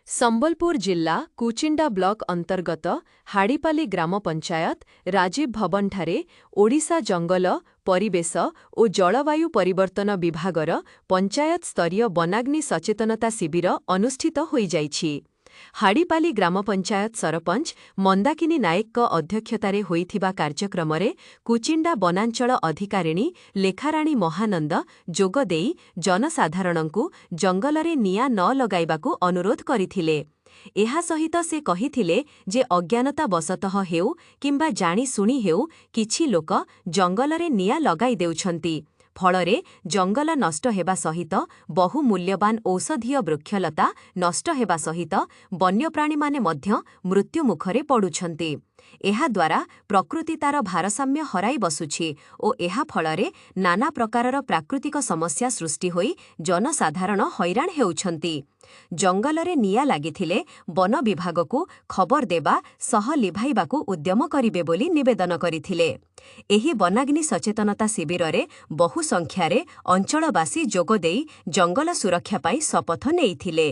ସମ୍ବଲପୁର ଜିଲ୍ଲା କୁଚିଣ୍ଡା ବ୍ଲକ ଅନ୍ତର୍ଗତ ହାଡ଼ିପାଲି ଗ୍ରାମ ପଞ୍ଚାୟତ ରାଜୀବ ଭବନଠାରେ ଓଡ଼ିଶା ଜଙ୍ଗଲ, ପରିବେଶ ଓ ଜଳବାୟୁ ପରିବର୍ତ୍ତନ ବିଭାଗର ପଞ୍ଚାୟତ ସ୍ତରୀୟ ବନାଗ୍ନି ସଚେତନତା ଶିବିର ଅନୁଷ୍ଠିତ ହୋଇଯାଇଛି। ହାଡ଼ିପାଲି ଗ୍ରାମ ପଞ୍ଚାୟତ ସରପଞ୍ଚ ମନ୍ଦାକିନୀ ନାୟକଙ୍କ ଅଧ୍ୟକ୍ଷତାରେ ହୋଇଥିବା କାର୍ଯ୍ୟକ୍ରମରେ କୁଚିଣ୍ଡା ବନାଞ୍ଚଳ ଅଧିକାରିଣୀ ଲେଖାରାଣୀ ମହାନନ୍ଦ ଯୋଗଦେଇ ଜନସାଧାରଣଙ୍କୁ ଜଙ୍ଗଲରେ ନିଆଁ ନ ଲଗାଇବାକୁ ଅନୁରୋଧ କରିଥିଲେ। ଏହା ସହିତ ସେ କହିଥିଲେ ଯେ ଅଜ୍ଞାନତାବଶତଃ ହେଉ କିମ୍ବା ଜାଣିଶୁଣି ହେଉ କିଛି ଲୋକ ଜଙ୍ଗଲରେ ନିଆଁ ଲଗାଇ ଦେଉଛନ୍ତି। ଫଳରେ ଜଙ୍ଗଲ ନଷ୍ଟ ହେବା ସହିତ ବହୁ ମୂଲ୍ୟବାନ ଔଷଧୀୟ ବୃକ୍ଷଲତା ନଷ୍ଟ ହେବା ସହିତ ବନ୍ୟପ୍ରାଣୀମାନେ ମଧ୍ୟ ମୃତ୍ୟୁମୁଖରେ ପଡ଼ୁଛନ୍ତି। ଏହାଦ୍ୱାରା ପ୍ରକୃତି ତାର ଭାରସାମ୍ୟ ହରାଇ ବସୁଛି ଓ ଏହା ଫଳରେ ନାନା ପ୍ରକାରର ପ୍ରାକୃତିକ ସମସ୍ୟା ସୃଷ୍ଟି ହୋଇ ଜନସାଧାରଣ ହଇରାଣ ହେଉଛନ୍ତି। ଜଙ୍ଗଲରେ ନିଆଁ ଲାଗିଥିଲେ ବନ ବିଭାଗକୁ ଖବର ଦେବା ସହ ଲିଭାଇବାକୁ ଉଦ୍ୟମ କରିବେ ବୋଲି ନିବେଦନ କରିଥିଲେ। ଏହି ବନାଗ୍ନି ସଚେତନତା ଶିବିରରେ ବହୁ ସଂଖ୍ୟାରେ ଅଞ୍ଚଳବାସୀ ଯୋଗଦେଇ ଜଙ୍ଗଲ ସୁରକ୍ଷା ପାଇଁ ଶପଥ ନେଇଥିଲେ।